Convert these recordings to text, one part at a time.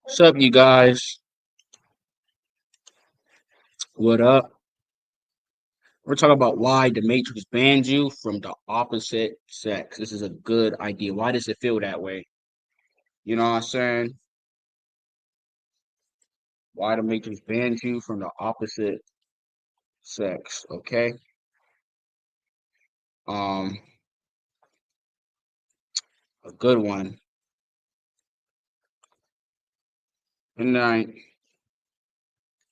What's up, you guys? What up? We're talking about why the Matrix banned you from the opposite sex. This is a good idea. Why does it feel that way? You know what I'm saying? Why the Matrix banned you from the opposite sex? Okay. Um, a good one. Good night.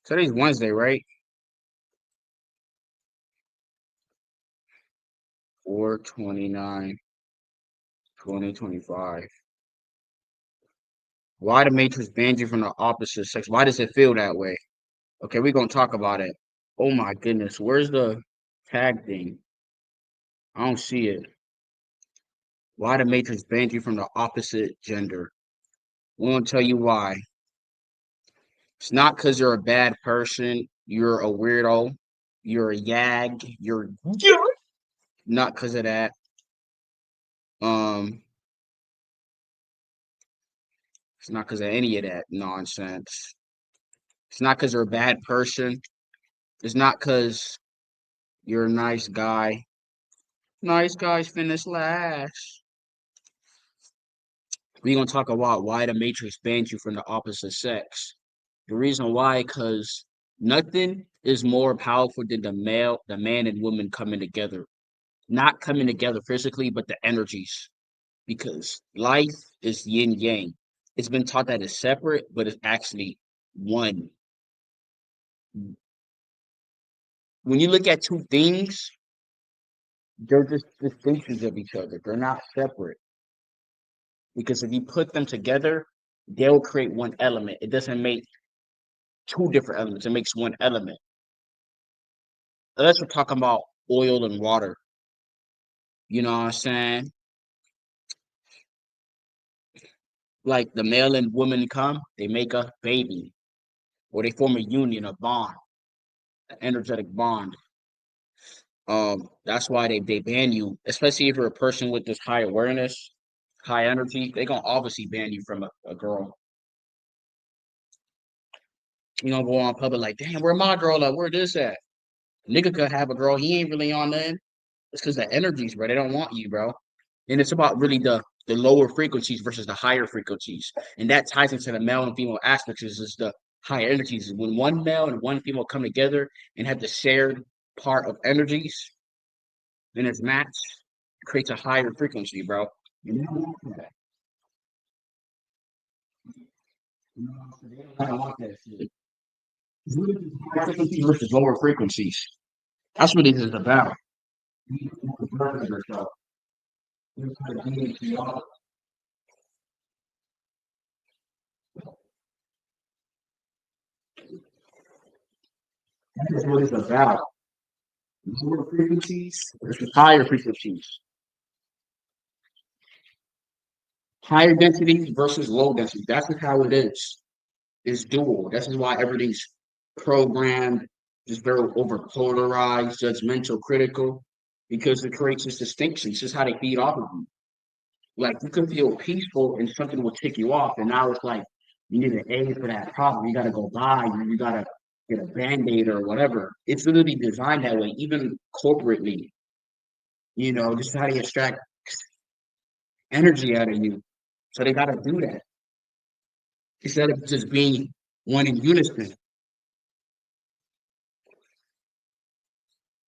Today's Wednesday, right? 4/29, 2025. Why the Matrix banned you from the opposite sex? Why does it feel that way? Okay, we're gonna talk about it. Oh my goodness, where's the tag thing? I don't see it. Why the Matrix banned you from the opposite gender? We won't tell you why. It's not because you're a bad person. You're a weirdo. You're a yag. You're not because of that. Um, it's not because of any of that nonsense. It's not because you're a bad person. It's not because you're a nice guy. Nice guys finish last. We're gonna talk about why the Matrix banned you from the opposite sex. The reason why, because nothing is more powerful than the man and woman coming together. Not coming together physically, but the energies. Because life is yin yang. It's been taught that it's separate, but it's actually one. When you look at two things, they're just distinctions of each other. They're not separate. Because if you put them together, they'll create one element. It doesn't make two different elements, it makes one element. Unless we're talking about oil and water. You know what I'm saying? Like the male and woman come, they make a baby, or they form a union, a bond, an energetic bond. That's why they ban you, especially if you're a person with this high awareness, high energy. They gonna obviously ban you from a girl. You don't go on public like, damn, where my girl at? Where this at? Nigga could have a girl, he ain't really on nothing. It's because the energies, bro. They don't want you, bro. And it's about really the lower frequencies versus the higher frequencies, and that ties into the male and female aspects. Is the higher energies. When one male and one female come together and have the shared part of energies, then it's matched, it creates a higher frequency, bro. You don't want that. I don't want that shit. Higher frequencies versus lower frequencies. That's what it is about. That's what it's about. Lower frequencies versus higher frequencies. Higher density versus low density. That's just how it is. It's dual. This is why everything's programmed, just very over polarized, judgmental, critical, because it creates this distinction. It's just how they feed off of you. Like you can feel peaceful and something will tick you off, and now it's like you need an aid for that problem. You got to go buy, you got to get a band-aid or whatever. It's literally designed that way, even corporately. Just how they extract energy out of you. So they got to do that instead of just being one in unison.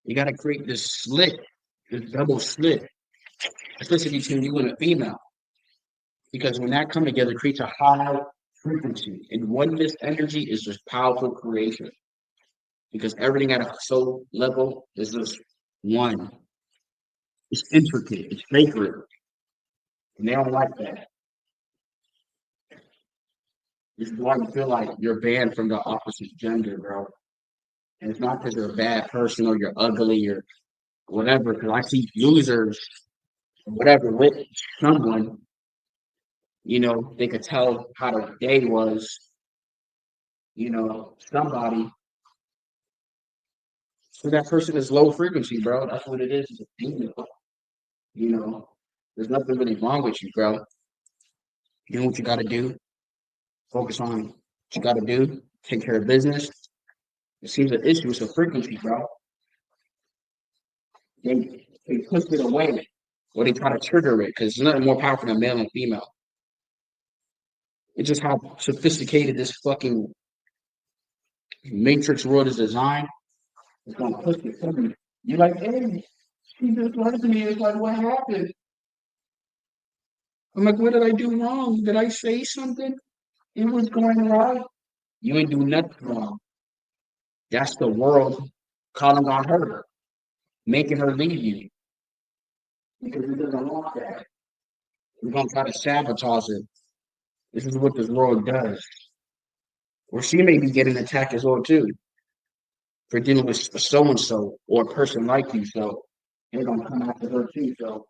You got to create this slit, this double slit, especially between you and a female, because when that come together, it creates a high frequency. And oneness energy is just powerful creation, because everything at a soul level is just one. It's intricate, it's sacred, and they don't like that. This is why you feel like you're banned from the opposite gender, bro. And it's not because you're a bad person or you're ugly or whatever. Because I see users, whatever, with someone, they could tell how the day was, somebody. So that person is low frequency, bro. That's what it is. It's a demon, you know. There's nothing really wrong with you, bro. You know what you got to do? Focus on what you got to do. Take care of business. It seems an issue with the frequency, bro. They push it away, or they try to trigger it because it's nothing more powerful than male and female. It's just how sophisticated this fucking matrix world is designed. It's gonna push it to me. You're like, hey, she just lied to me. It's like, what happened? I'm like, what did I do wrong? Did I say something? It was going right. You ain't do nothing wrong. That's the world calling on her, making her leave you because it doesn't want that. We're gonna try to sabotage it. This is what this world does. Or she may be getting attacked as well too for dealing with so and so or a person like you. So they're gonna come after her too. So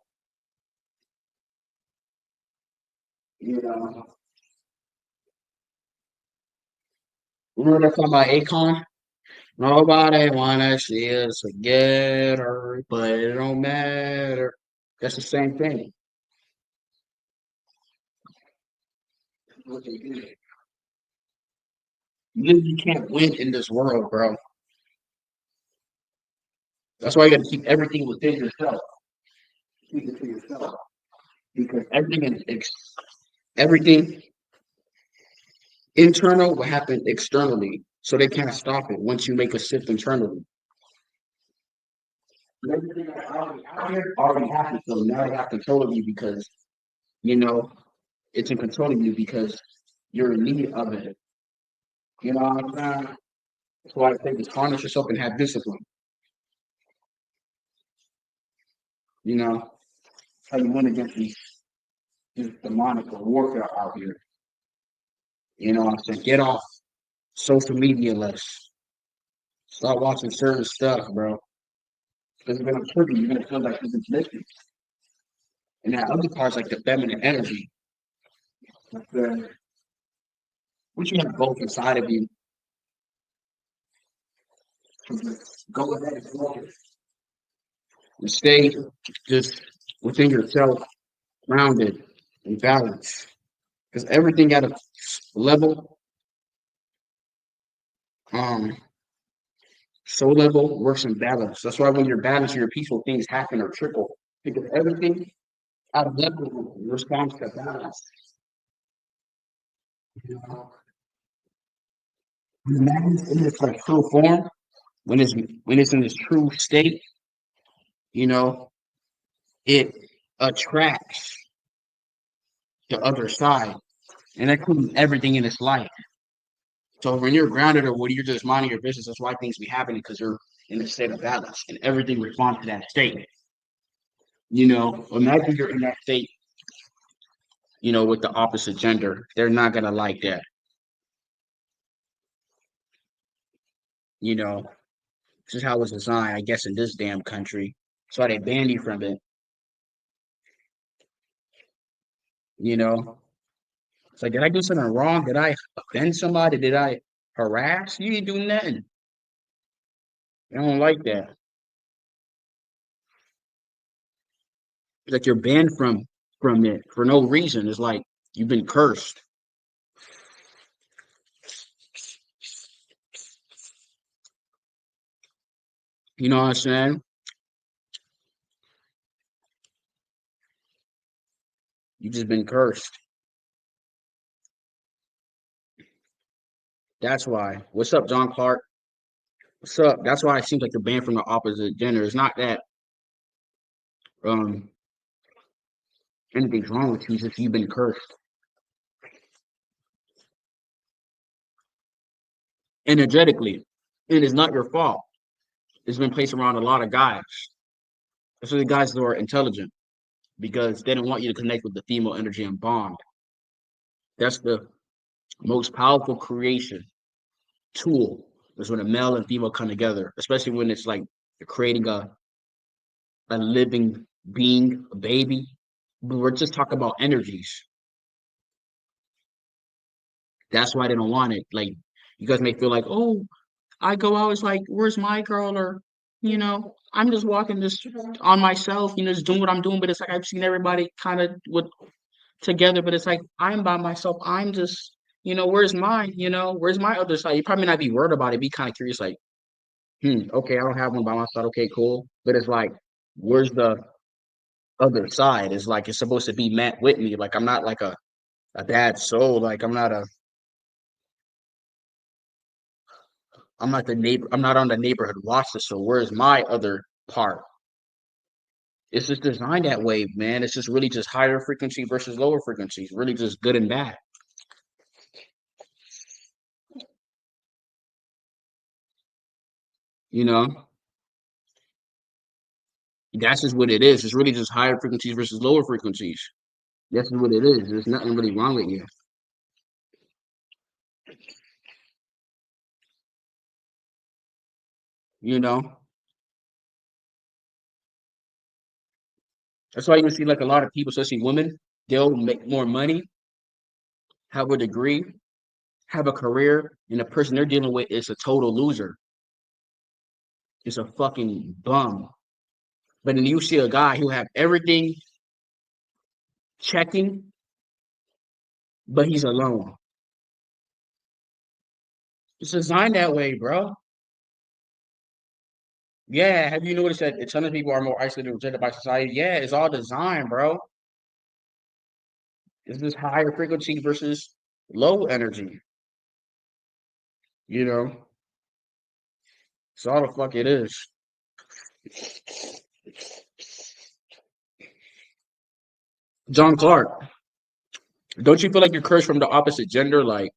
you know, remember that song by Akon? Nobody wanna see us together, but it don't matter. That's the same thing. What they do. You literally can't win in this world, bro. That's why you got to keep everything within yourself. Keep it to yourself because everything internal will happen externally, so they can't stop it once you make a shift internally. Everything that's already out here already happened, so now they have control of you because you know it's in control of you because you're in need of it. You know what I'm saying? That's why I say just harness yourself and have discipline. You know how you win against these demonic warfare out here. You know what I'm saying? Get off social media less. Start watching certain stuff, bro. Because it's gonna trigger you. You're gonna feel like this is missing. And that other part's like the feminine energy. Like which you have both inside of you. Go ahead and focus. And stay just within yourself, grounded and balanced. Because everything at a level, um, soul level works in balance. That's why when you're balanced, your peaceful things happen or trickle. Because everything at a level responds to balance. You know? When madness in its like true form, when it's in its true state, you know, it attracts the other side, and that includes everything in its life. So when you're grounded or when you're just minding your business, that's why things be happening because you're in a state of balance, and everything responds to that state. You know, imagine you're in that state, you know, with the opposite gender. They're not gonna like that. You know, this is how it's designed, I guess, in this damn country. That's why they ban you from it. You know, it's like, did I do something wrong? Did I offend somebody? Did I harass? You didn't do nothing. I don't like that. It's like you're banned from it for no reason. It's like you've been cursed. You know what I'm saying? You just been cursed. That's why. What's up, John Clark? What's up? That's why it seems like you're banned from the opposite gender. It's not that um anything's wrong with you, it's just you've been cursed. Energetically. It is not your fault. It's been placed around a lot of guys, especially guys who are intelligent, because they don't want you to connect with the female energy and bond. That's the most powerful creation tool is when a male and female come together, especially when it's like you're creating a living being, a baby. We're just talking about energies. That's why they don't want it. Like you guys may feel like, oh, I go out, it's like, where's my girl? Or, I'm just walking this on myself, just doing what I'm doing. But it's like I've seen everybody kind of with together, but it's like I'm by myself. I'm just Where's mine? Where's my other side? You probably not be worried about it. Be kind of curious, like, okay, I don't have one by my side. Okay, cool. But it's like, where's the other side? It's like it's supposed to be met with me. Like I'm not like a bad soul. Like I'm not the neighbor. I'm not on the neighborhood watch list. So where's my other part? It's just designed that way, man. It's just really just higher frequency versus lower frequencies. Really just good and bad. You know, that's just what it is. It's really just higher frequencies versus lower frequencies. That's what it is. There's nothing really wrong with you. You know, that's why you see like a lot of people, especially women, they'll make more money, have a degree, have a career, and the person they're dealing with is a total loser. It's a fucking bum. But then you see a guy who have everything checking, but he's alone. It's designed that way, bro. Yeah, have you noticed that a ton of people are more isolated and rejected by society? Yeah, it's all designed, bro. It's this higher frequency versus low energy. You know, it's all the fuck it is. John Clark, don't you feel like you're cursed from the opposite gender? Like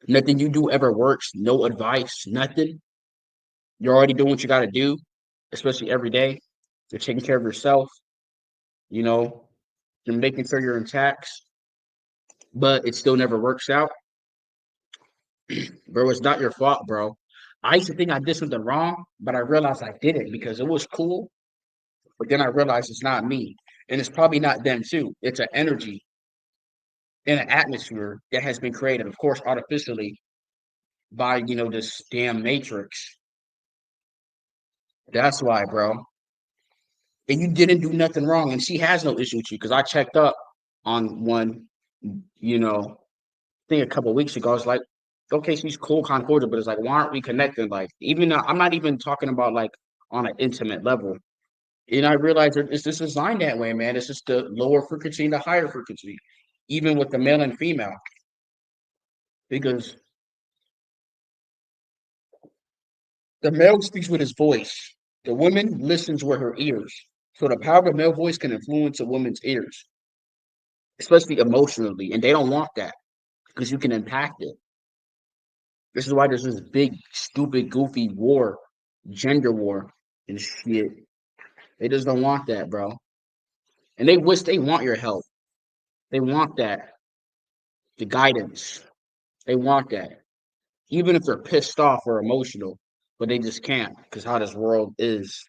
nothing you do ever works, no advice, nothing. You're already doing what you got to do, especially every day. You're taking care of yourself. You know, you're making sure you're intact, but it still never works out, bro. It's not your fault, bro. I used to think I did something wrong, but I realized I didn't because it was cool. But then I realized it's not me, and it's probably not them too. It's an energy in an atmosphere that has been created, of course, artificially by this damn matrix. That's why, bro. And you didn't do nothing wrong, and she has no issue with you because I checked up on one, you know, thing a couple of weeks ago. I was like, okay, she's cool, kind of cordial, but it's like, why aren't we connecting? Like, even though I'm not even talking about like on an intimate level. And I realized that it's just designed that way, man. It's just the lower frequency and the higher frequency, even with the male and female, because the male speaks with his voice, the woman listens with her ears. So the power of a male voice can influence a woman's ears, especially emotionally, and they don't want that because you can impact it. This is why there's this big, stupid, goofy war, gender war and shit. They just don't want that, bro. And they wish they want your help. They want that, the guidance. They want that. Even if they're pissed off or emotional, but they just can't because how this world is,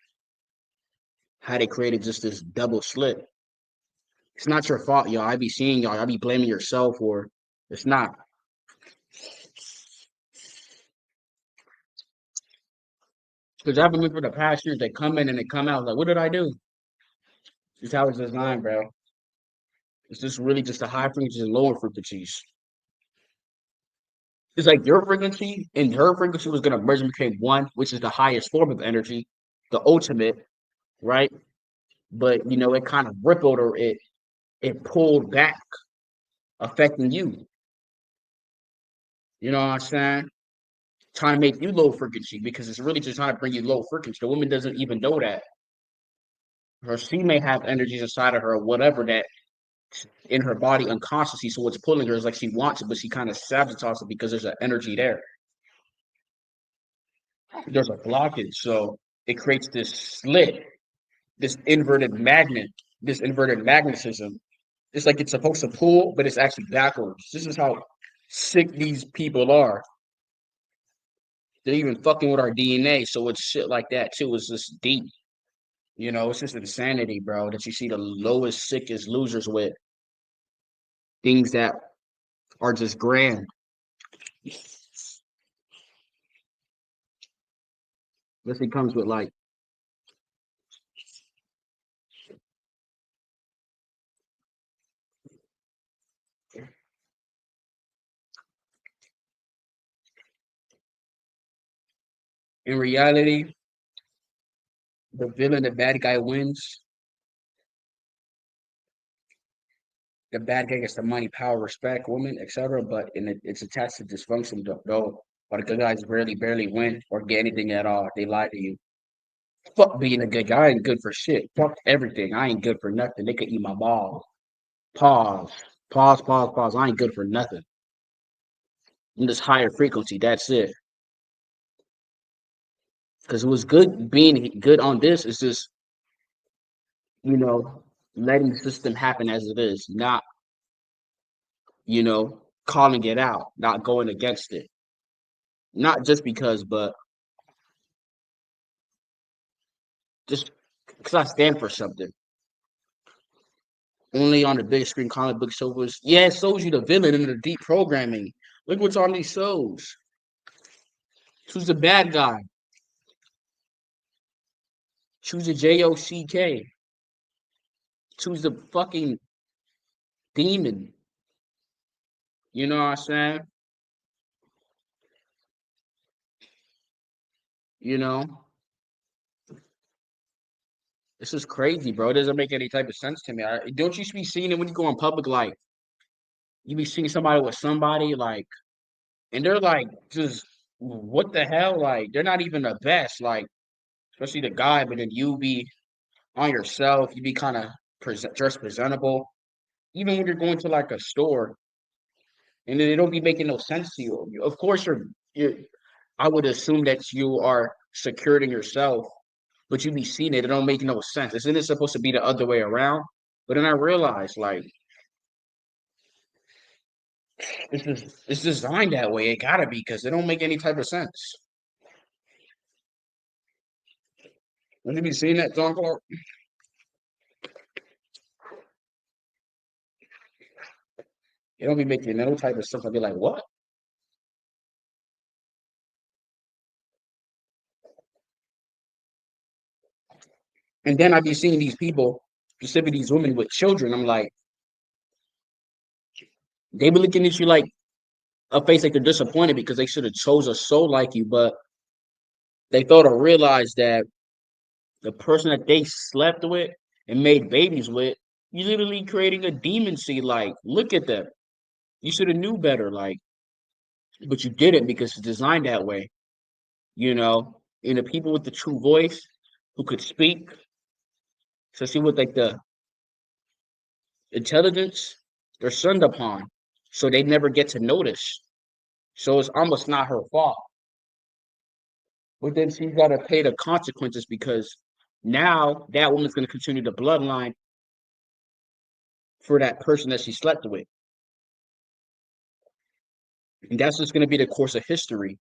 how they created just this double slit. It's not your fault, y'all. I be seeing y'all. I be blaming yourself, or it's not. Because I've been for the past years. They come in and they come out. Like, what did I do? It's how it's designed, bro. It's just really just the high frequencies and lower frequencies. It's like your frequency and her frequency was gonna merge and become one, which is the highest form of energy, the ultimate, right? But it kind of rippled or it pulled back, affecting you. You know what I'm saying? Trying to make you low frequency because it's really just trying to bring you low frequency. The woman doesn't even know that. Her she may have energies inside of her or whatever that in her body unconsciously. So what's pulling her is like she wants it, but she kind of sabotages it because there's an energy there. There's a blockage. So it creates this slit, this inverted magnet, this inverted magnetism. It's like it's supposed to pull, but it's actually backwards. This is how sick these people are. They're even fucking with our DNA. So it's shit like that too. It's just deep. It's just insanity, bro, that you see the lowest, sickest losers with things that are just grand. This it comes with like in reality, the villain, the bad guy wins. The bad guy gets the money, power, respect, woman, etc. But it's attached to dysfunction, though. But the good guys barely win or get anything at all. They lie to you. Fuck being a good guy. I ain't good for shit. Fuck everything. I ain't good for nothing. They could eat my balls. Pause. Pause. I ain't good for nothing. I'm just higher frequency. That's it. Because it was good being good on this. It's just, you know, letting the system happen as it is, not, calling it out, not going against it. Not just because, but just because I stand for something. Only on the big screen comic book shows. Yeah, it shows you the villain in the deep programming. Look what's on these shows. Who's the bad guy? Choose a JOCK. Choose the fucking demon. You know what I'm saying? You know, this is crazy, bro. It doesn't make any type of sense to me. Don't you be seeing it when you go in public? Like, you be seeing somebody with somebody, like, and they're like, just what the hell? Like, they're not even the best. Like, especially the guy, but then you be on yourself. You be kind of dressed presentable, even when you're going to like a store, and then it don't be making no sense to you. Of course, you're. I would assume that you are secured in yourself, but you be seeing it. It don't make no sense. Isn't it supposed to be the other way around? But then I realized, like, it's designed that way. It gotta be because it don't make any type of sense. Have you been seeing that, John Clark? It don't be making no type of sense. I'd be like, what? And then I'd be seeing these people, specifically these women with children. I'm like, they be looking at you like a face like they're disappointed because they should have chose a soul like you, but they fail to realize that the person that they slept with and made babies with, you literally creating a demon seed. Like, look at them. You should have knew better. Like, but you didn't because it's designed that way. And the people with the true voice who could speak, especially with like the intelligence, they're shunned upon, so they never get to notice. So it's almost not her fault. But then she's got to pay the consequences because now that woman's going to continue the bloodline for that person that she slept with. And that's just going to be the course of history.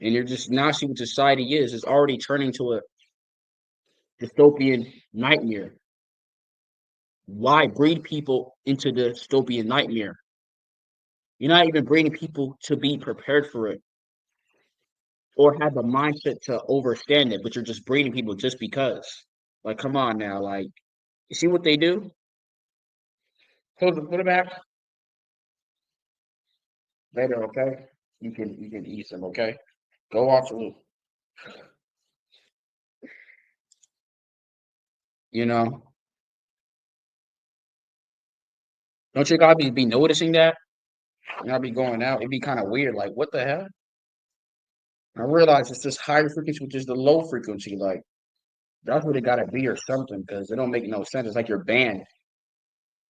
And you're just now see what society is. It's already turning to a dystopian nightmare. Why breed people into the dystopian nightmare? You're not even breeding people to be prepared for it or have the mindset to overstand it, but you're just breeding people just because. Like, come on now. Like, you see what they do? Put it back later, okay? You can eat some, okay? Go watch it. You know, don't you guys be noticing that? And I'll be going out. It'd be kind of weird. Like, what the hell? I realize it's this higher frequency, which is the low frequency. Like, that's what it gotta be or something, because it don't make no sense. It's like you're banned.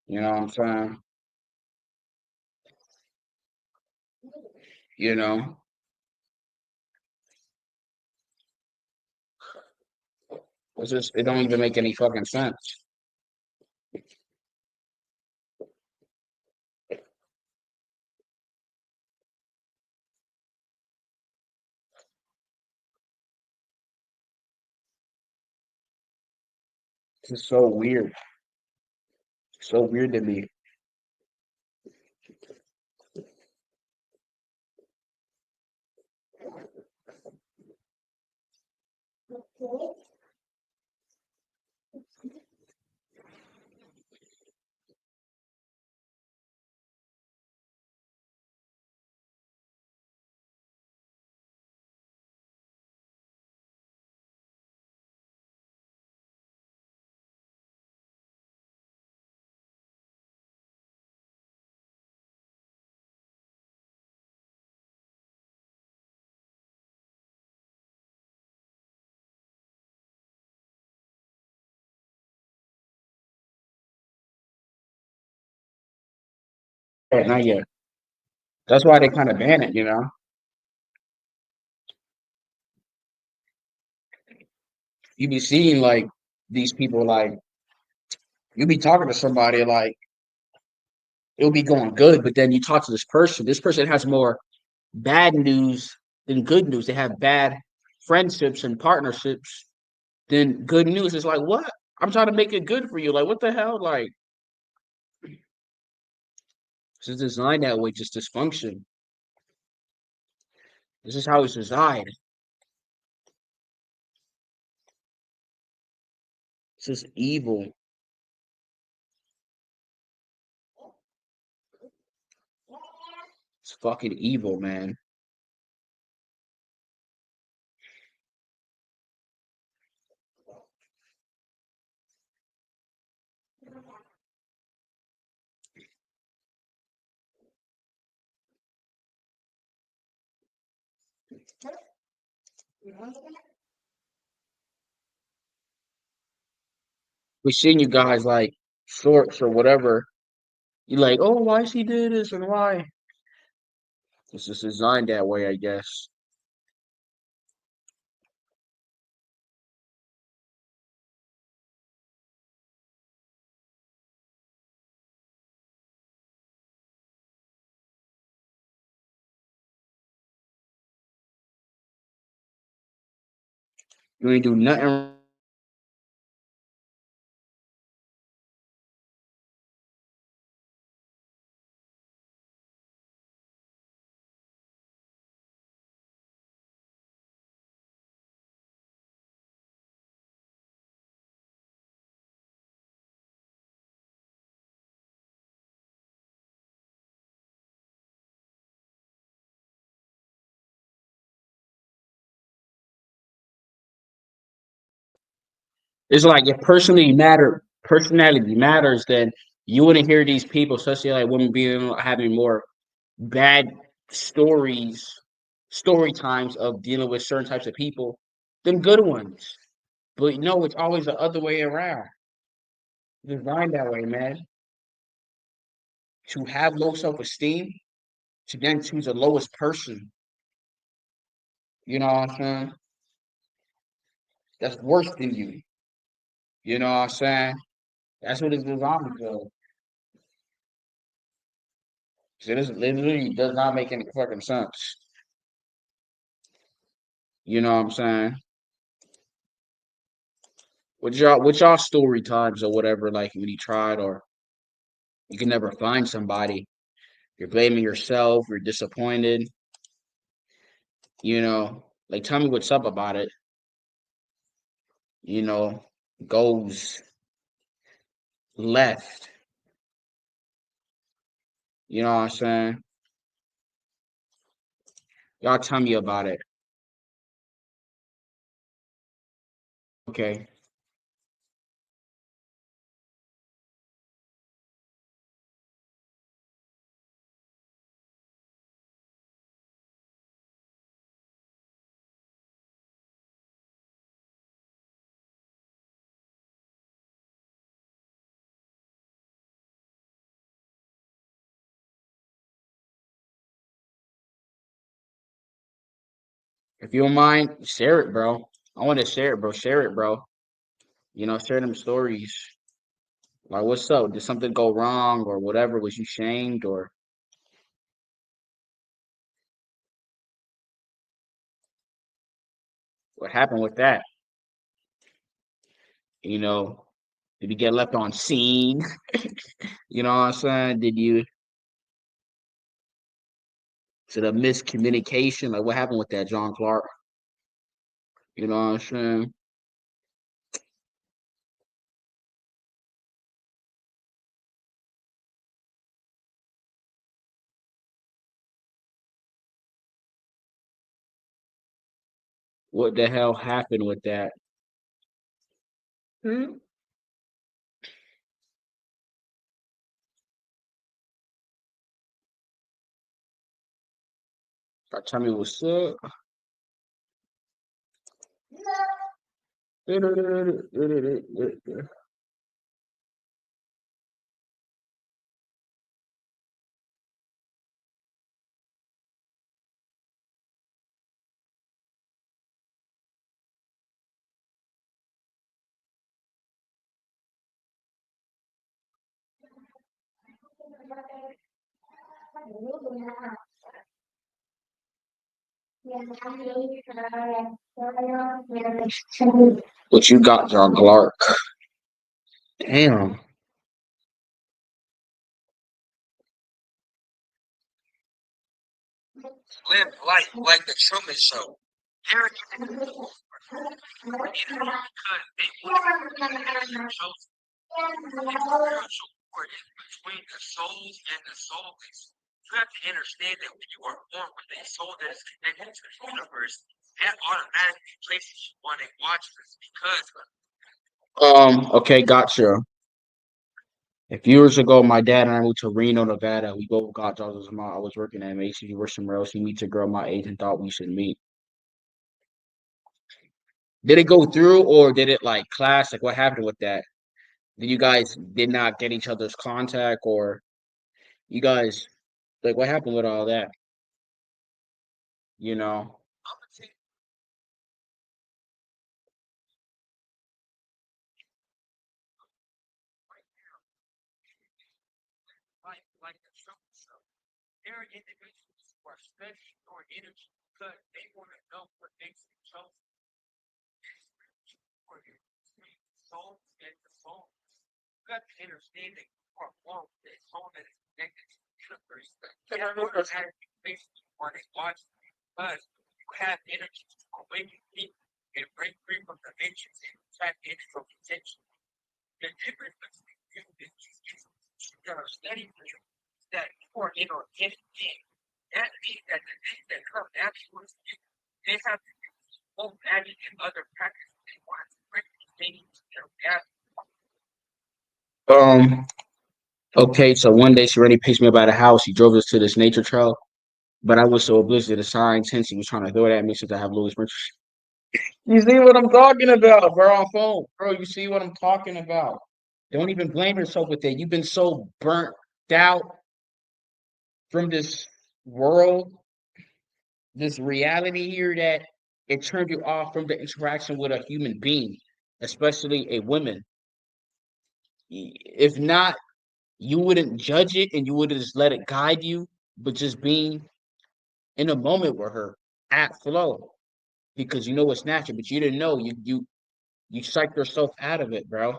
You know what I'm saying? You know, it don't even make any fucking sense. It's just so weird. So weird to me. Not yet. That's why they kind of ban it, you know. You be seeing like these people like you be talking to somebody like it'll be going good, but then you talk to this person. This person has more bad news than good news. They have bad friendships and partnerships than good news. It's like, what? I'm trying to make it good for you. Like, what the hell? Like, it's designed that way, just dysfunction. This is how it's designed. It's just evil. It's fucking evil, man. We seen you guys like shorts or whatever. You like, oh, why she did this and why? It's just designed that way, I guess. You ain't do nothing. It's like if personality matters, then you wouldn't hear these people, especially like women being having more bad stories, story times of dealing with certain types of people than good ones. But no, it's always the other way around. Designed that way, man. To have low self-esteem, to then choose the lowest person. You know what I'm saying? That's worse than you. You know what I'm saying? That's what it's designed for. So this literally does not make any fucking sense. You know what I'm saying? With y'all story times or whatever, like when you tried or you can never find somebody, you're blaming yourself, you're disappointed, like tell me what's up about it, you know, goes left, you know what I'm saying? Y'all tell me about it. Okay. If you don't mind, share it, bro. I want to share it, bro. Share it, bro. Share them stories. Like, what's up? Did something go wrong or whatever? Was you shamed or what happened with that? You know, did you get left on scene? You know what I'm saying? To the miscommunication? Like, what happened with that, John Clark? You know what I'm saying? What the hell happened with that? Hmm? Tell me what's up. What you got, John Clark? Damn. Live life like the Truman Show. Between the souls and the soulless. You have to understand that when you are born with a soul that is connected to the universe, that automatically places you on a watch list because okay, gotcha. A few years ago, my dad and I moved to Reno, Nevada. We both got jobs. I was working at Macy's. He worked somewhere else. He meets a girl my age and thought we should meet. Did it go through or did it like clash? Like what happened with that? Did you guys did not get each other's contact or you guys like what happened with all that? You know? Like the Truman Show. There are individuals who are studying your energy because they want to know what makes you chosen. For you, soul and the soul. You got to understand that you are one with a soul that is connected to the universe. You have no makes you want to watch because you have energy to awaken people and break free from dimensions and tap into your potential. The difference between you and you are studying for you that you are in organic being. That means that the things that come afterwards, they have to do both magic and other practices. They want to bring these things to their reality. Okay, so one day she already picked me up at a house. She drove us to this nature trail, but I was so oblivious to the signs, hence he was trying to throw it at me since I have Louis Springs. You see what I'm talking about, bro, on phone. Bro, you see what I'm talking about. Don't even blame yourself with it. You've been so burnt out from this world, this reality here that it turned you off from the interaction with a human being, especially a woman. If not, you wouldn't judge it and you would just let it guide you, but just being in a moment with her at flow because you know it's natural, but you didn't know you psyched yourself out of it, bro.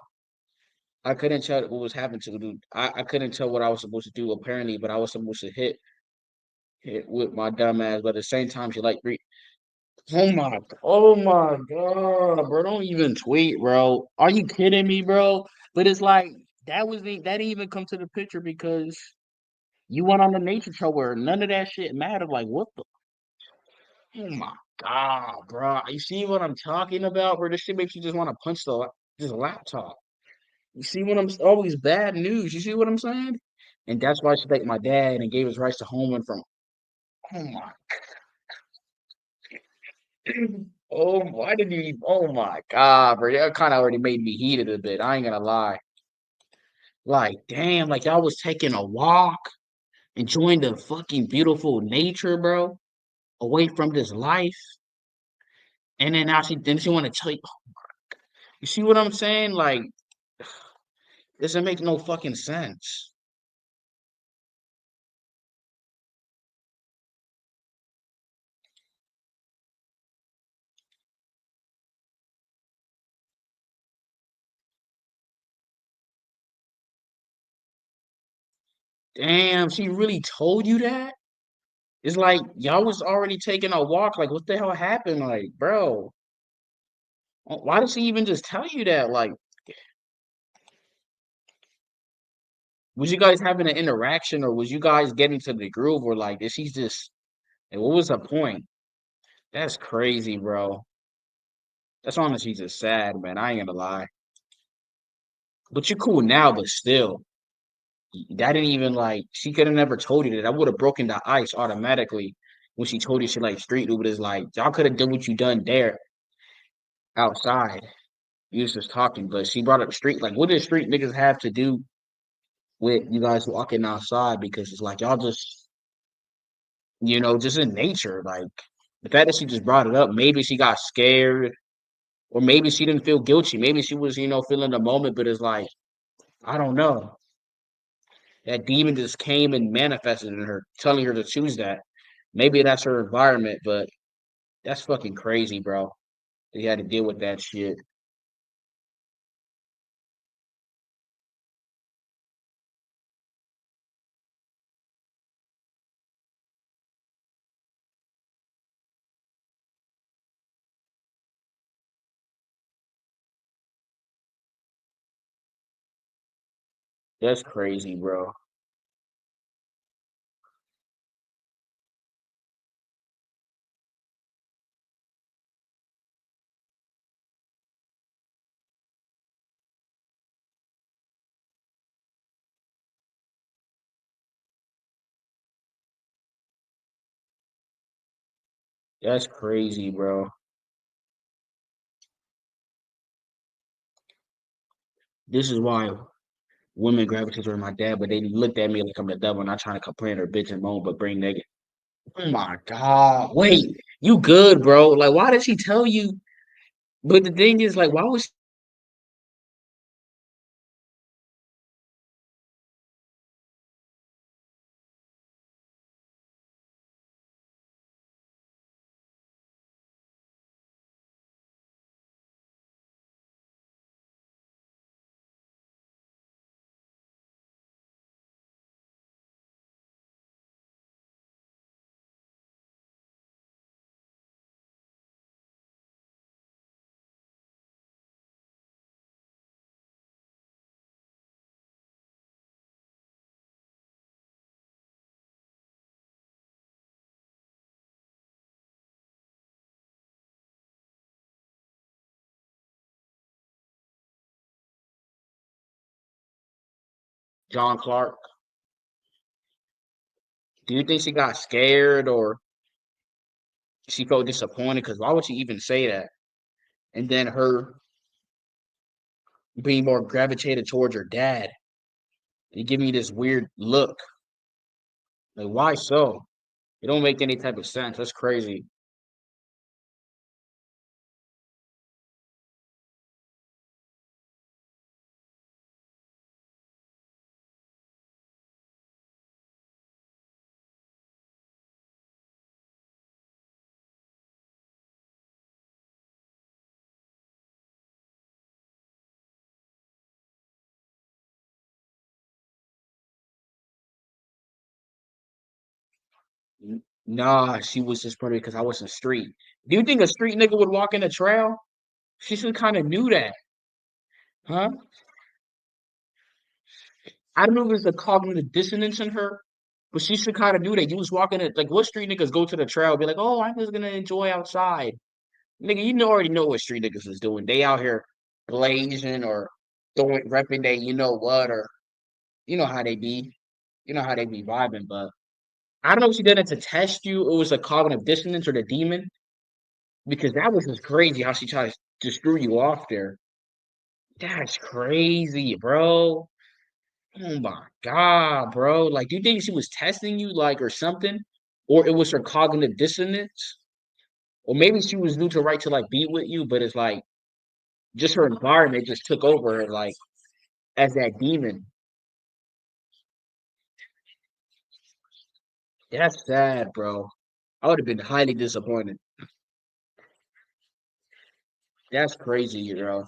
I couldn't tell what was happening to do. I couldn't tell what I was supposed to do apparently, but I was supposed to hit with my dumb ass. But at the same time, she like oh my god, bro! Don't even tweet, bro. Are you kidding me, bro? But it's like that didn't even come to the picture because you went on the nature show where none of that shit mattered. Like what the? Oh my god, bro! You see what I'm talking about, bro? This shit makes you just want to punch this laptop. You see what I'm always bad news. You see what I'm saying? And that's why she thanked my dad and gave his rights to Holman from. Oh my oh, why did he? Oh my god, bro! That kind of already made me heated a bit. I ain't gonna lie. Like, damn, like y'all was taking a walk, enjoying the fucking beautiful nature, bro, away from this life, and then now she want to tell you. You see what I'm saying? Like, doesn't make no fucking sense. Damn, she really told you that? It's like y'all was already taking a walk. Like, what the hell happened? Like, bro, why did she even just tell you that? Like, was you guys having an interaction or was you guys getting to the groove or like, did she just, like, what was the point? That's crazy, bro. That's honestly just sad, man. I ain't gonna lie. But you're cool now, but still, that didn't even like, she could have never told you that. I would have broken the ice automatically when she told you she like street dude is like, y'all could have done what you done there outside. You was just talking, but she brought up street. Like, what does street niggas have to do with you guys walking outside? Because it's like y'all just, just in nature. Like the fact that she just brought it up, maybe she got scared, or maybe she didn't feel guilty. Maybe she was, feeling the moment, but it's like I don't know. That demon just came and manifested in her, telling her to choose that. Maybe that's her environment, but that's fucking crazy, bro. He had to deal with that shit. That's crazy, bro. That's crazy, bro. This is why women gravitate toward my dad, but they looked at me like I'm the devil, not trying to complain or bitch and moan, but bring negative. Oh my god! Wait, you good, bro? Like, why did she tell you? But the thing is, like, why was John Clark? Do you think she got scared or she felt disappointed? Because why would she even say that? And then her being more gravitated towards her dad. You give me this weird look. Like, why so? It don't make any type of sense. That's crazy. Nah, she was just probably because I was in the street. Do you think a street nigga would walk in the trail? She should kind of knew that, huh? I don't know if it's the cognitive dissonance in her, but she should kind of knew that. You was walking it like what street niggas go to the trail, be like, oh, I'm just gonna enjoy outside. Nigga, you know already know what street niggas is doing. They out here blazing or throwing repping they you know what or you know how they be. You know how they be vibing, but I don't know if she did it to test you. It was a cognitive dissonance or the demon because that was just crazy how she tried to screw you off there. That's crazy, bro. Oh my god, bro. Like, do you think she was testing you, like, or something? Or it was her cognitive dissonance? Or maybe she was new to right to like be with you, but it's like just her environment just took over her, like as that demon. That's sad, bro. I would have been highly disappointed. That's crazy, bro.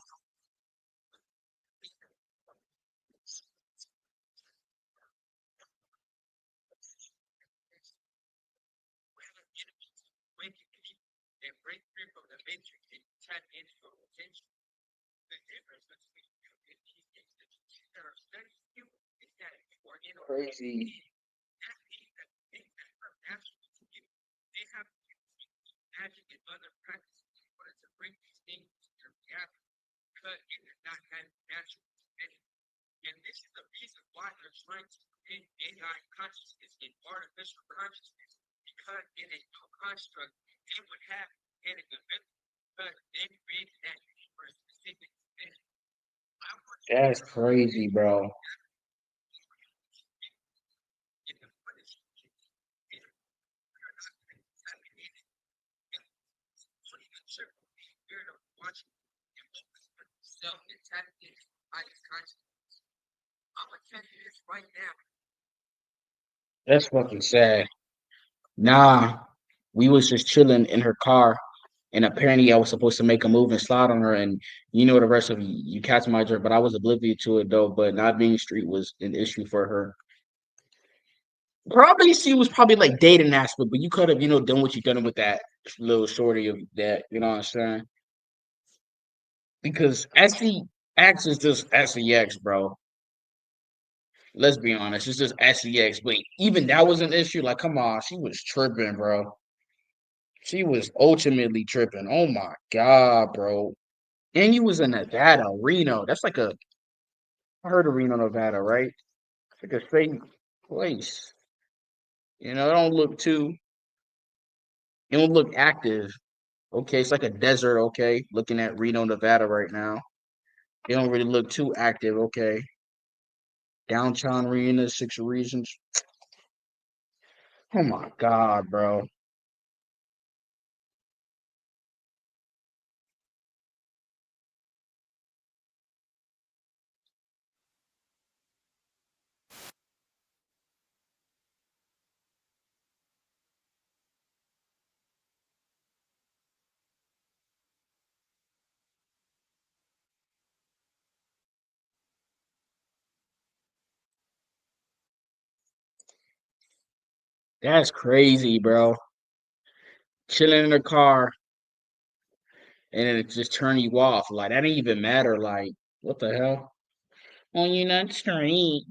Crazy. That's crazy, bro. That's fucking sad. Nah, we was just chilling in her car, and apparently I was supposed to make a move and slide on her, and you know the rest of you catch my drift, but I was oblivious to it though. But not being street was an issue for her. Probably she was probably like dating aspect, but you could have, done what you done with that little shorty of that, you know what I'm saying? Because SEX is just SEX, bro. Let's be honest, it's just SEX. But even that was an issue. Like, come on, she was tripping, bro. She was ultimately tripping. Oh my god, bro. And you was in Nevada, Reno. That's like I heard of Reno, Nevada, right? It's like a fake place. It don't look it don't look active. Okay, it's like a desert, okay. Looking at Reno, Nevada right now. It don't really look too active, okay. Downtown Reno, Six Reasons. Oh my god, bro. That's crazy, bro. Chilling in the car and then it just turn you off. Like that didn't even matter. Like, what the hell? On you not straight.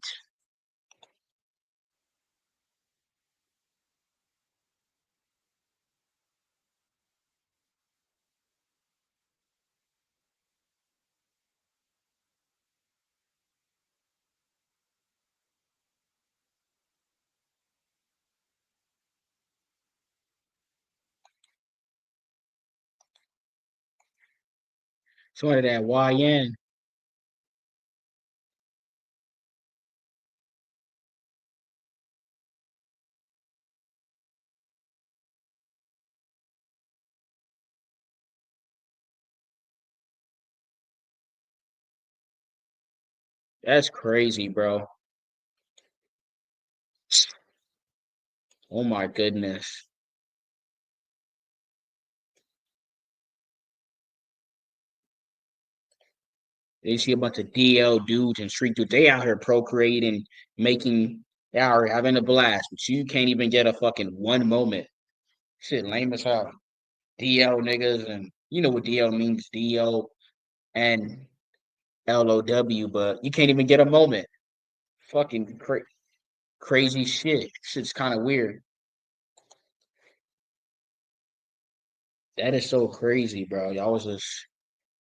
Sort of that YN. That's crazy, bro. Oh my goodness. They see a bunch of DL dudes and street dudes. They out here procreating, making, they out here having a blast, but you can't even get a fucking one moment. Shit, lame as hell. DL niggas, and you know what DL means, DO and LOW, but you can't even get a moment. Fucking crazy shit. Shit's kind of weird. That is so crazy, bro. Y'all was just,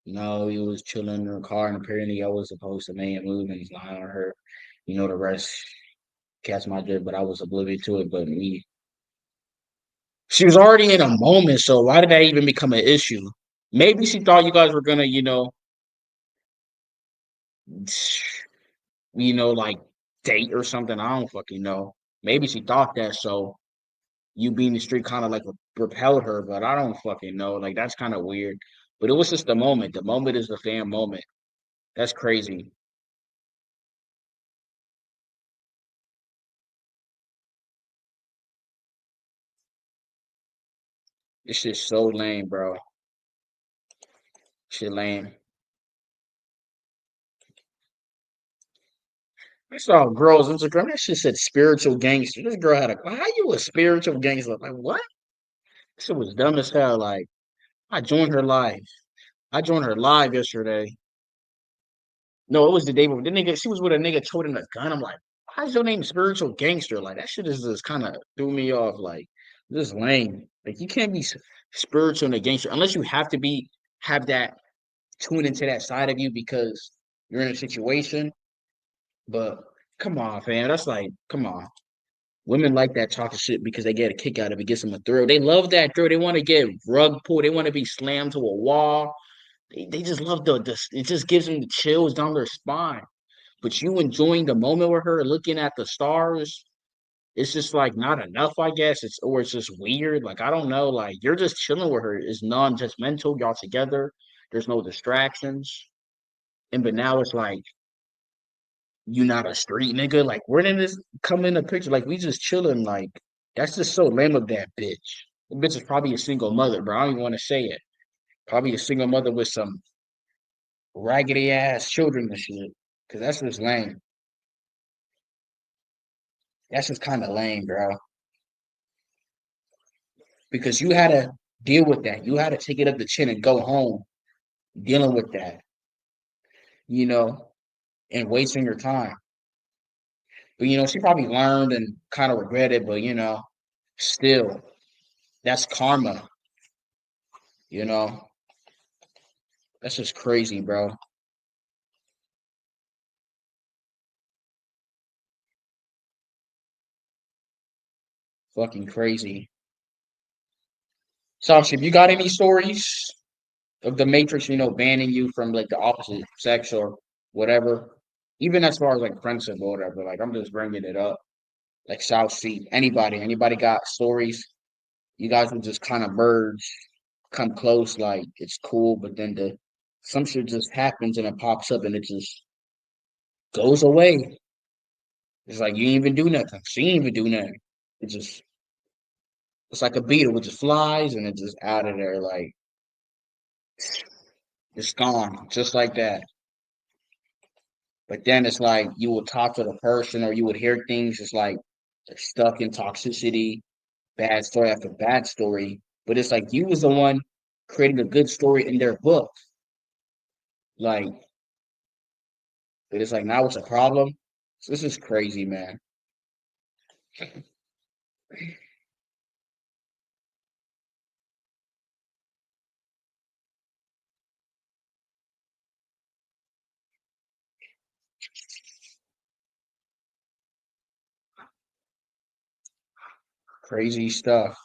he was chilling in the car, and apparently y'all was supposed to make a move, and he's lying on her. The rest catch my drift, but I was oblivious to it. But she was already in a moment, so why did that even become an issue? Maybe she thought you guys were gonna, like date or something. I don't fucking know. Maybe she thought that, so you being the street kind of like repelled her, but I don't fucking know. Like that's kind of weird. But it was just the moment. The moment is the fan moment. That's crazy. This shit's so lame, bro. Shit lame. I saw a girl's Instagram. That shit said spiritual gangster. This girl had how you a spiritual gangster? Like what? This shit was dumb as hell. Like I joined her live. I joined her live yesterday. No, it was the day before. The nigga, she was with a nigga toting a gun. I'm like, why is your name spiritual gangster? Like that shit is just kind of threw me off. Like this is lame. Like you can't be spiritual and a gangster unless you have to have that tune into that side of you because you're in a situation. But come on, fam. That's like, come on. Women like that talking shit because they get a kick out of it, gets them a thrill. They love that thrill. They want to get rug pulled. They want to be slammed to a wall. They just love it just gives them the chills down their spine. But you enjoying the moment with her, looking at the stars, it's just like not enough, I guess. It's just weird. Like I don't know. Like you're just chilling with her. It's non-judgmental. Y'all together. There's no distractions. And but now it's like You not a street nigga. Like, where did this come in the picture? Like, we just chilling. Like, that's just so lame of that bitch. The bitch is probably a single mother, bro. I don't even want to say it. Probably a single mother with some raggedy ass children and shit. Cause that's just lame. That's just kind of lame, bro. Because you had to deal with that. You had to take it up the chin and go home dealing with that, you know, and wasting your time. But she probably learned and kind of regretted, but still, that's karma, you know. That's just crazy, bro. Fucking crazy. Sasha, if you got any stories of the Matrix, banning you from like the opposite sex or whatever, even as far as like friendship or whatever, like I'm just bringing it up. Like South Sea, anybody got stories? You guys would just kind of merge, come close, like it's cool, but then some shit just happens and it pops up and it just goes away. It's like you didn't even do nothing. She didn't even do nothing. It just it's like a beetle. It just flies and it just out of there, like it's gone, just like that. But then it's like you will talk to the person or you would hear things. It's like they're stuck in toxicity, bad story after bad story. But it's like you was the one creating a good story in their book. Like, but it's like now it's a problem. So this is crazy, man. Crazy stuff.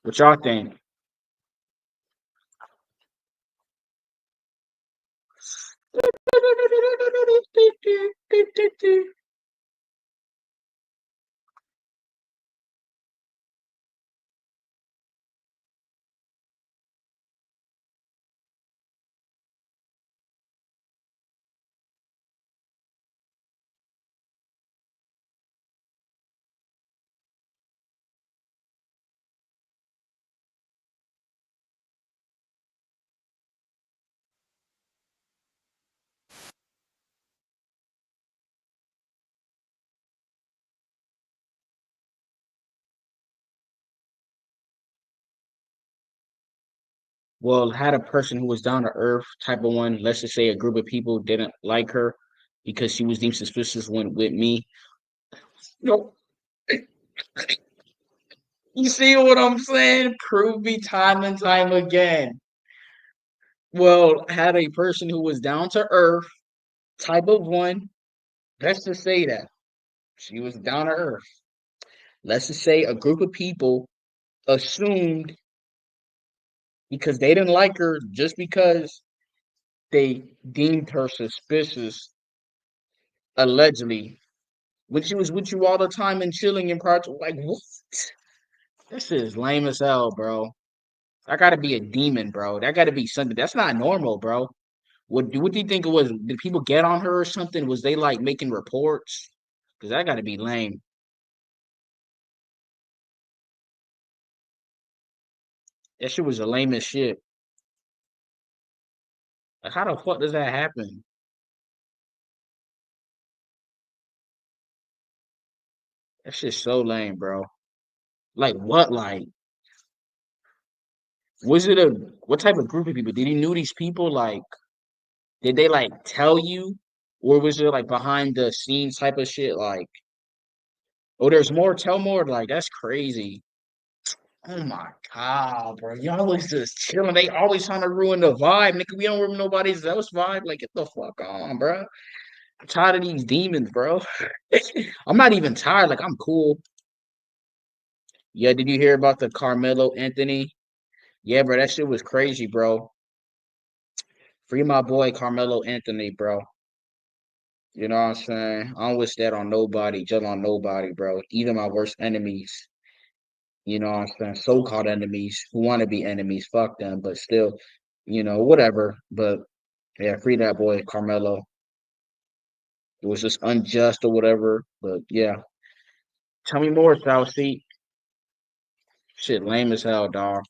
What y'all think? Well, had a person who was down to earth type of one, let's just say a group of people didn't like her because she was deemed suspicious when with me. No, you see what I'm saying? Prove me time and time again. Well, had a person who was down to earth type of one. Let's just say that she was down to earth. Let's just say a group of people assumed because they didn't like her just because they deemed her suspicious, allegedly, when she was with you all the time and chilling in parts. Like, what? This is lame as hell, bro. I gotta be a demon, bro. That gotta be something. That's not normal, bro. What do you think it was? Did people get on her or something? Was they like making reports? Because that gotta be lame. That shit was the lamest shit. Like, how the fuck does that happen? That shit's so lame, bro. Like what? Like was it a what type of group of people? Did he knew these people? Like did they like tell you, or was it like behind the scenes type of shit? Like oh, there's more. Tell more. Like that's crazy. Oh my god, bro. Y'all was just chilling. They always trying to ruin the vibe. Nigga, we don't ruin nobody's else vibe. Like, get the fuck on, bro. I'm tired of these demons, bro. I'm not even tired. Like, I'm cool. Yeah, did you hear about the Carmelo Anthony? Yeah, bro, that shit was crazy, bro. Free my boy Carmelo Anthony, bro. You know what I'm saying? I don't wish that on nobody, just on nobody, bro. Even my worst enemies. You know what I'm saying? So-called enemies who want to be enemies, fuck them, but still, whatever. But yeah, free that boy Carmelo. It was just unjust or whatever. But yeah. Tell me more, South Sea. Shit lame as hell, dog.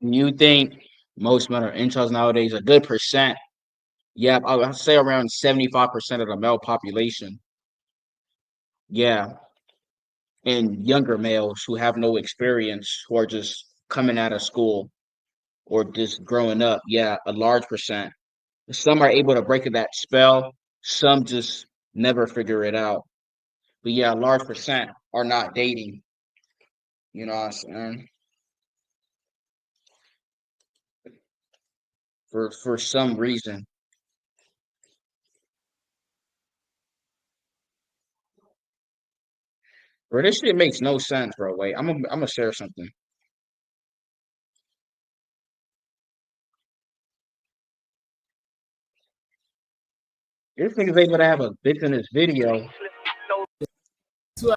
You think most men are incels nowadays? A good percent. Yeah, I would say around 75% of the male population. Yeah. And younger males who have no experience, who are just coming out of school or just growing up. Yeah, a large percent. Some are able to break that spell. Some just never figure it out. But yeah, a large percent are not dating. You know what I'm saying? For some reason. Bro, this shit makes no sense, bro. Wait, I'm gonna share something. This nigga's able to have a bitch in this video,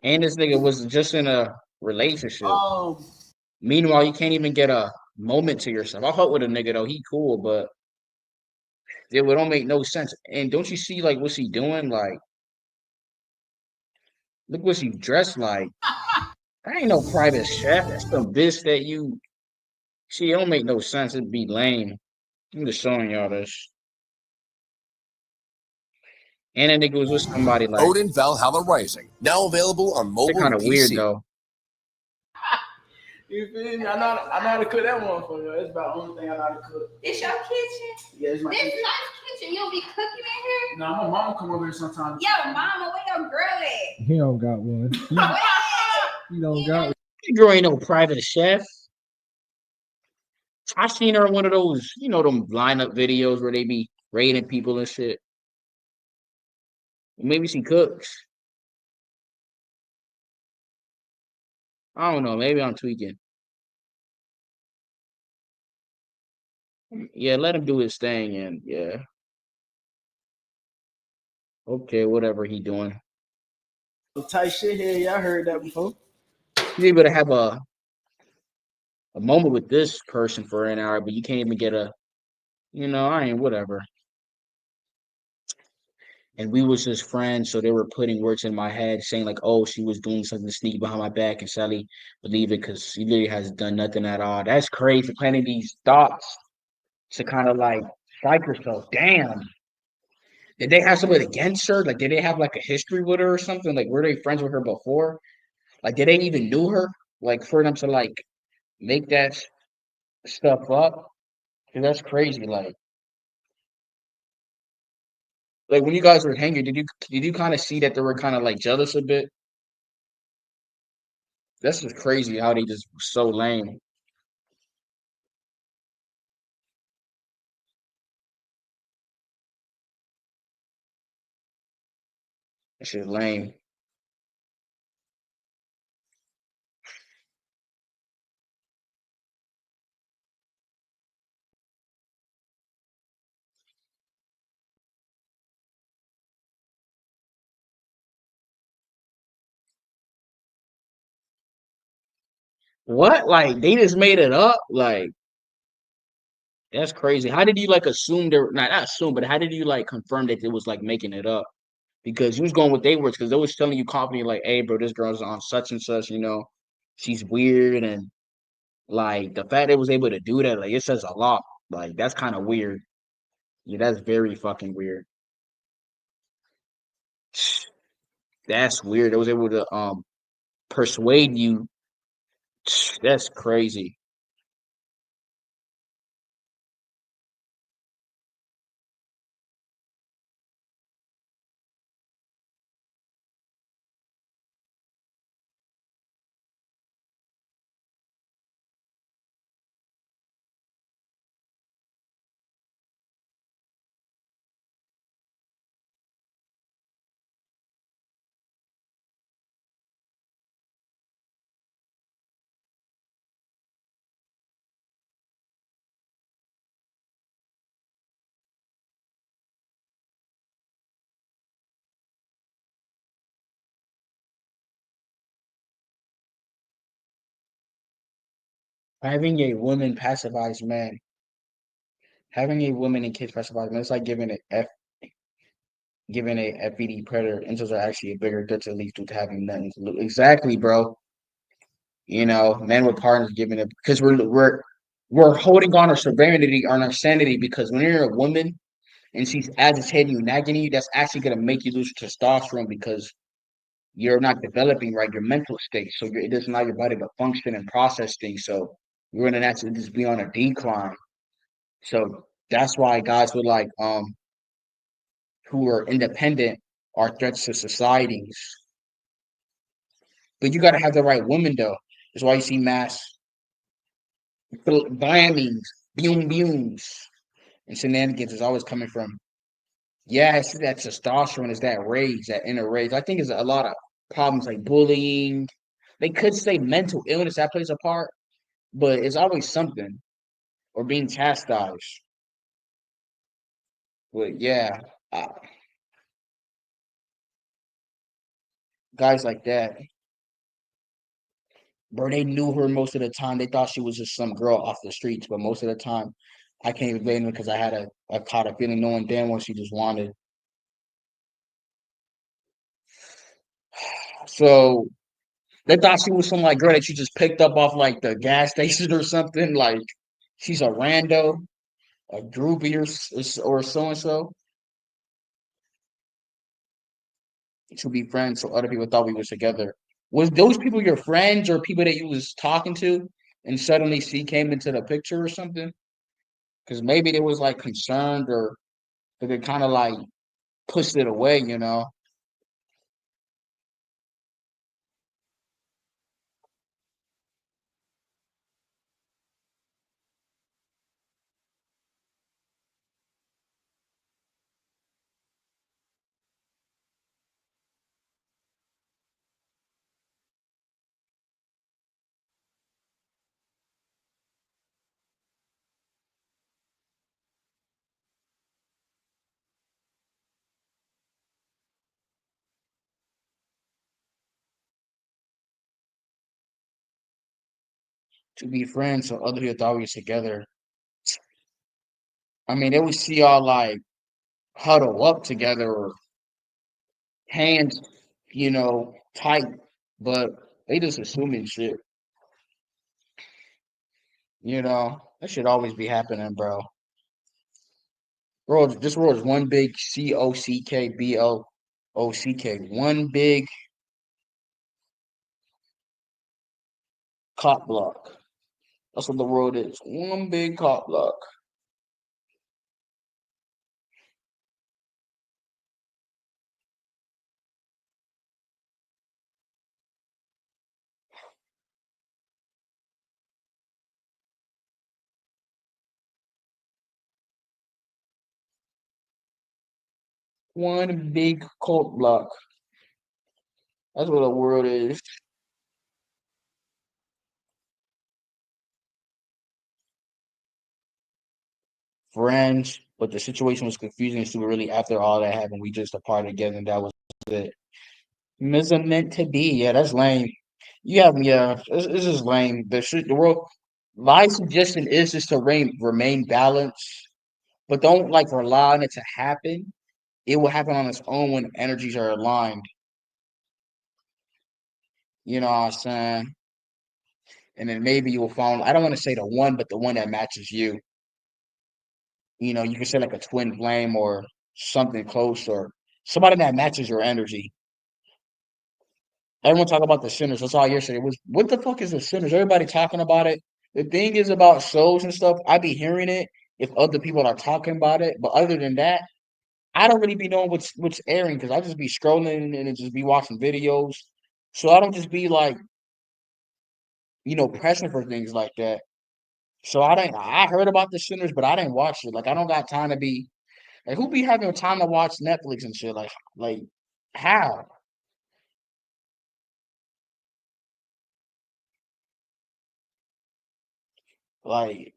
and this nigga was just in a relationship. Meanwhile, you can't even get a moment to yourself. I fuck with a nigga though, he cool, but it would don't make no sense. And don't you see like what's he doing? Like, look what's he dressed like. That ain't no private chef. That's some bitch that you see. It don't make no sense. It'd be lame. I'm just showing y'all this. And that nigga was with somebody like Odin Valhalla Rising, now available on they're mobile kind and of weird PC. though. You feel me? I know how to cook that one for you. That's about the only thing I know how to cook. It's your kitchen? Yeah, it's my This kitchen. nice kitchen. You don't be cooking in here? No, my mama come over here sometimes. Yo, mama, where your girl at? He don't got one. Where? He don't got one. That girl ain't no private chef. I seen her in one of those, them lineup videos where they be rating people and shit. Maybe she cooks. I don't know. Maybe I'm tweaking. Yeah, let him do his thing, and yeah, okay, whatever he doing. Some tight shit here. Y'all heard that before. He's able to have a moment with this person for an hour, but you can't even get I ain't whatever. And we was just friends, so they were putting words in my head, saying like, "Oh, she was doing something sneaky behind my back," and Sally believe it because she literally has done nothing at all. That's crazy. Planting these thoughts to kind of like strike herself. Damn. Did they have something against her? Like, did they have like a history with her or something? Like, were they friends with her before? Like, did they even knew her? Like, for them to like make that stuff up, 'cause that's crazy. Like when you guys were hanging, did you kind of see that they were kind of like jealous a bit? That's just crazy how they just so lame. That shit lame. What? Like they just made it up? Like that's crazy. How did you like assume they're not assume, but how did you like confirm that it was like making it up? Because you was going with their words because they was telling you confidently like, hey bro, this girl's on such and such, she's weird and like the fact they was able to do that, like it says a lot. Like that's kind of weird. Yeah, that's very fucking weird. That's weird. They was able to persuade you. That's crazy. Having a woman pacifies men. Having a woman and kids pacifies men. It's like giving a FBD predator intels are actually a bigger threat to lead to having nothing to lose. Exactly, bro. Men with partners giving it because we're holding on our serenity on our sanity because when you're a woman and she's agitating you, nagging you, that's actually gonna make you lose testosterone because you're not developing right your mental state. So it doesn't allow your body to function and process things. So you're gonna naturally just be on a decline. So that's why guys with like who are independent are threats to societies. But you gotta have the right woman though. That's why you see mass bombings, boom booms, and shenanigans is always coming from. Yeah, it's that testosterone, is that rage, that inner rage. I think it's a lot of problems like bullying. They could say mental illness that plays a part, but it's always something or being chastised. But yeah, uh, guys like that, bro, they knew her most of the time. They thought she was just some girl off the streets, but most of the time, I can't even blame them because I caught a feeling knowing damn well she just wanted. So they thought she was some like girl that you just picked up off like the gas station or something. Like she's a rando, a groupie or so and so to be friends. So other people thought we was together. Was those people your friends or people that you was talking to, and suddenly she came into the picture or something? Because maybe they was like concerned or they kind of like pushed it away. To be friends, so other people thought we was together. I mean, they would see y'all like huddle up together or hands, tight, but they just assuming shit. That should always be happening, bro. Bro, this world is one big COCKBLOCK. One big cop block. That's what the world is. One big cop block. One big cult block. That's what the world is. Friends, but the situation was confusing. So really, after all that happened, we just departed together, and that was it. Wasn't meant to be. Yeah, that's lame. Yeah, it's just lame. The world. My suggestion is just to remain balanced, but don't like rely on it to happen. It will happen on its own when energies are aligned. You know what I'm saying? And then maybe you'll find. I don't want to say the one, but the one that matches you. You know, you can say like a twin flame or something close or somebody that matches your energy. Everyone talk about the sinners. That's all yesterday was. What the fuck is the sinners? Everybody talking about it. The thing is about souls and stuff. I be hearing it if other people are talking about it, but other than that, I don't really be knowing what's airing because I just be scrolling and just be watching videos. So I don't just be like pressing for things like that. So I didn't. I heard about the sinners, but I didn't watch it. Like I don't got time to be like who be having time to watch Netflix and shit. Like how? Like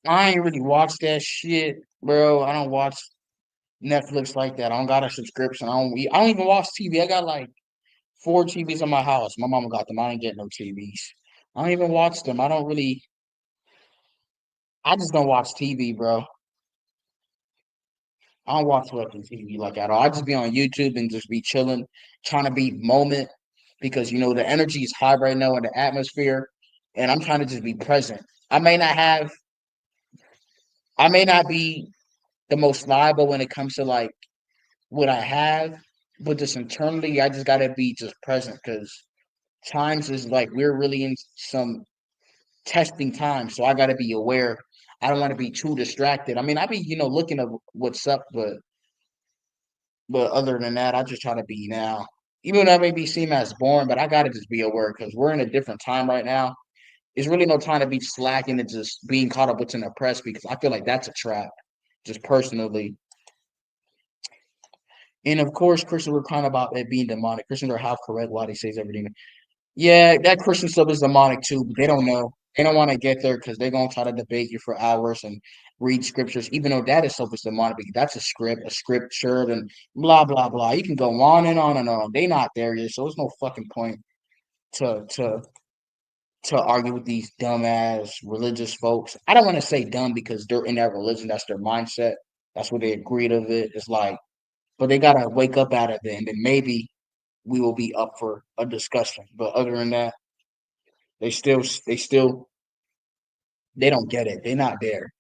I ain't really watch that shit, bro. I don't watch Netflix like that. I don't got a subscription. I don't even watch TV. I got like four TVs in my house. My mama got them. I ain't getting no TVs. I don't even watch them. I don't really. I just don't watch TV, bro. I don't watch fucking TV like at all. I just be on YouTube and just be chilling, trying to be moment because the energy is high right now in the atmosphere, and I'm trying to just be present. I may not have. I may not be the most liable when it comes to like what I have, but just internally, I just gotta be just present because times is like we're really in some testing time, so I gotta be aware. I don't want to be too distracted. I mean, I be looking at what's up, but other than that, I just try to be now. Even though that may be seem as boring, but I gotta just be aware because we're in a different time right now. There's really no time to be slacking and just being caught up what's in the press because I feel like that's a trap, just personally. And of course, Christians were kind of about it being demonic. Christians are half correct why they say everything. Yeah, that Christian stuff is demonic too, but they don't know. They don't want to get there because they're gonna try to debate you for hours and read scriptures, even though that itself is demonic. Because that's a scripture, and blah blah blah. You can go on and on and on. They not there yet, so there's no fucking point to to to argue with these dumbass religious folks. I don't want to say dumb because they're in that religion. That's their mindset. That's what they agreed of it. It's like, but they gotta wake up out of it, and then maybe we will be up for a discussion. But other than that, they still they don't get it. They're not there.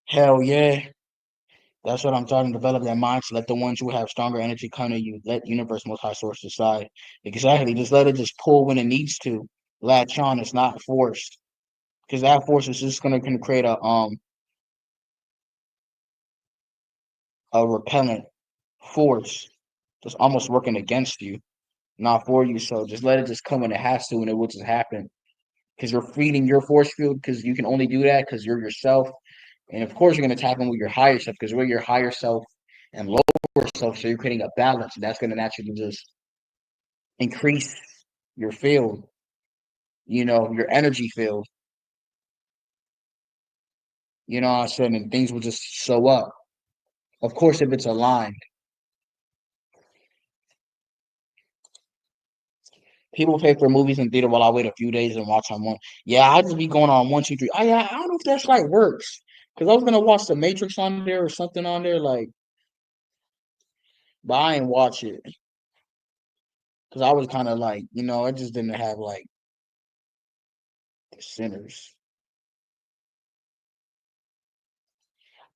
Hell yeah. That's what I'm trying to develop that mind to let the ones who have stronger energy come to you. Let universe most high source decide. Exactly. Just let it just pull when it needs to. Latch on. It's not forced. Because that force is just gonna create a repellent force that's almost working against you, not for you. So just let it just come when it has to and it will just happen. Because you're feeding your force field because you can only do that because you're yourself. And of course, you're going to tap in with your higher self because we're your higher self and lower self. So you're creating a balance. And that's going to naturally just increase your field, your energy field. You know what I'm saying? And things will just show up. Of course, if it's aligned. People pay for movies in theater while I wait a few days and watch on one. Yeah, I just be going on one, two, three. Oh, yeah, I don't know if that's like works. Because I was going to watch The Matrix on there or something on there. But I ain't watch it. Because I was kind of like, I just didn't have like the sinners.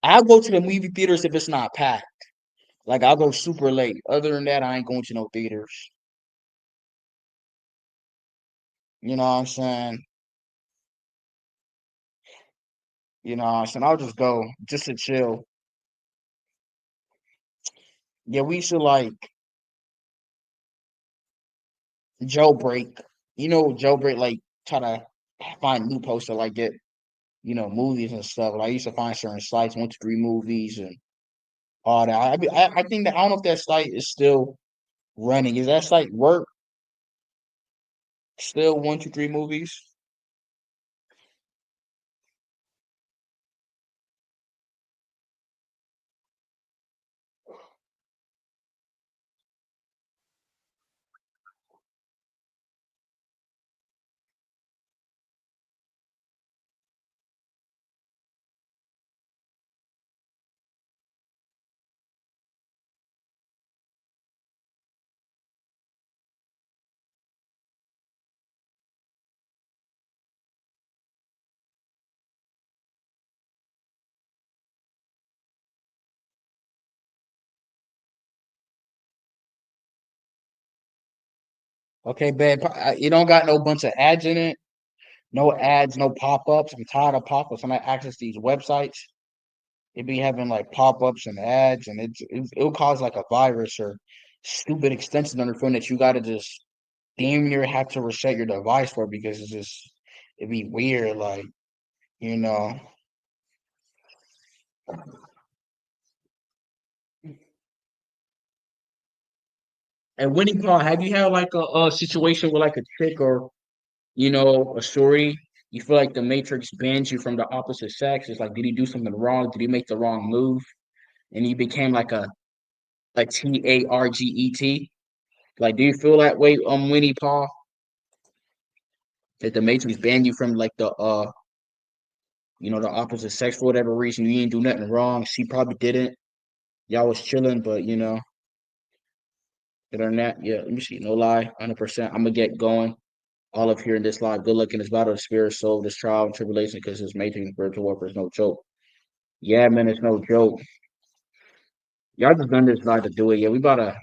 I'll go to the movie theaters if it's not packed. Like I'll go super late. Other than that, I ain't going to no theaters. You know what I'm saying? You know what I'm saying? I'll just go just to chill. Yeah, we should like jailbreak. Jailbreak like try to find loopholes to like get movies and stuff. Like I used to find certain sites, 1 to 3 movies and all that. I think that I don't know if that site is still running. Is that site work still 1 to 3 movies? Okay, babe. You don't got no bunch of ads in it. No ads, no pop-ups. I'm tired of pop-ups. When I access these websites, it be having like pop-ups and ads, and it'll cause like a virus or stupid extensions on your phone that you gotta just damn near have to reset your device for because it'd be weird, like, you know. And Winnie Paul, have you had like a situation with like a chick or a story? You feel like the Matrix bans you from the opposite sex. It's like, did he do something wrong? Did he make the wrong move? And you became like a TARGET. Like, do you feel that way, Winnie Paul? That the Matrix banned you from like the opposite sex for whatever reason. You didn't do nothing wrong. She probably didn't. Y'all was chilling, but other than that, yeah. Let me see. No lie, 100%. I'm gonna get going. All of here in this life. Good luck in this battle of spirit, soul, this trial and tribulation, because this Matrix spiritual warfare is no joke. Yeah, man, it's no joke. Y'all just done this about to do it. Yeah, we about to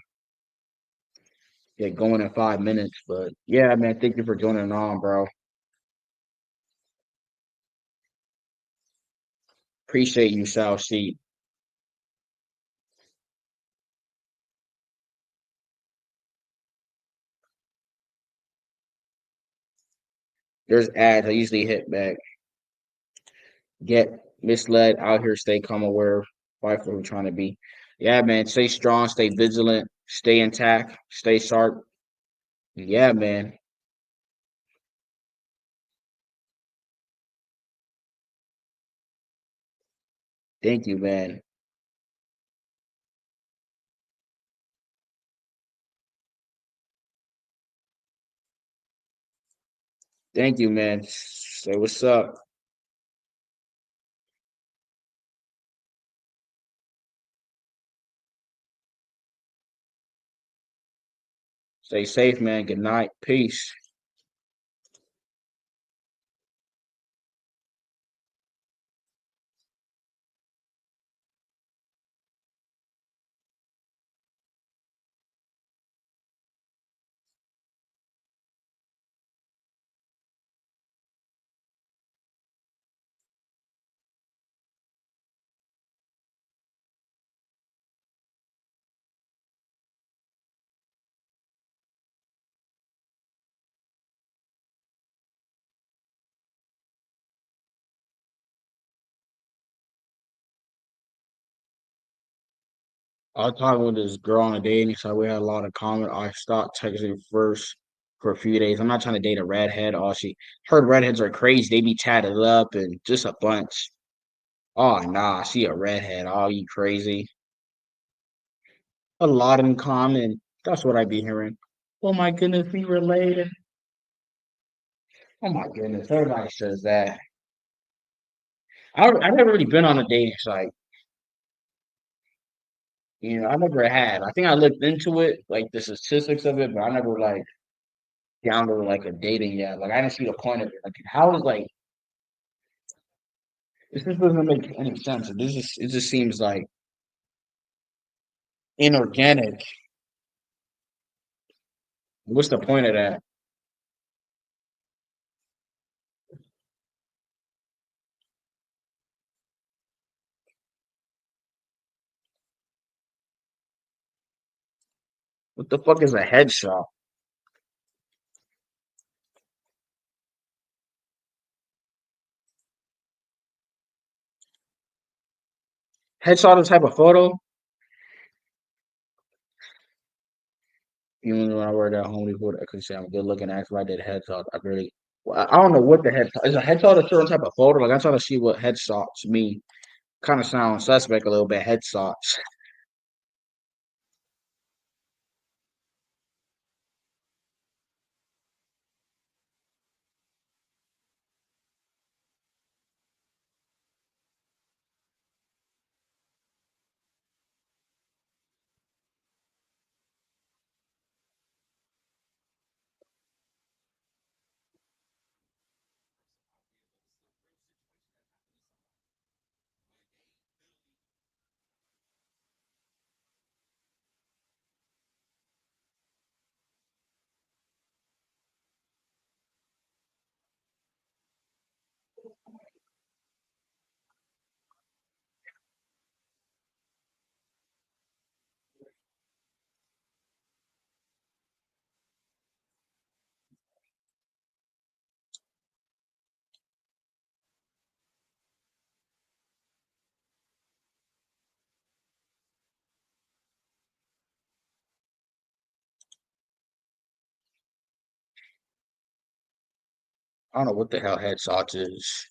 get going in 5 minutes. But yeah, man, thank you for joining on, bro. Appreciate you, South Sea. There's ads. I usually hit back. Get misled out here. Stay calm, aware. Fight for who we're trying to be. Yeah, man. Stay strong. Stay vigilant. Stay intact. Stay sharp. Yeah, man. Thank you, man. Thank you, man. Say what's up. Stay safe, man. Good night. Peace. I was talking with this girl on a dating site. We had a lot of comment. I stopped texting first for a few days. I'm not trying to date a redhead. Oh, she heard redheads are crazy. They be tatted up and just a bunch. Oh, nah, she a redhead. Oh, you crazy. A lot in common. That's what I be hearing. Oh my goodness, we related. Oh my goodness, everybody says that. I've never really been on a dating site. I never had. I think I looked into it, like the statistics of it, but I never like downloaded like a dating yet. Like I didn't see the point of it. Like how is like this just doesn't make any sense. It just seems like inorganic. What's the point of that? What the fuck is a headshot? Headshot is type of photo. Even when I worked at Home Depot, I could say I'm good looking. Actually, I did headshots. I really, well, I don't know what the headshot is. A headshot a certain type of photo? Like I'm trying to see what headshots mean. Kind of sound suspect a little bit. Headshots. I don't know what the hell headshots is.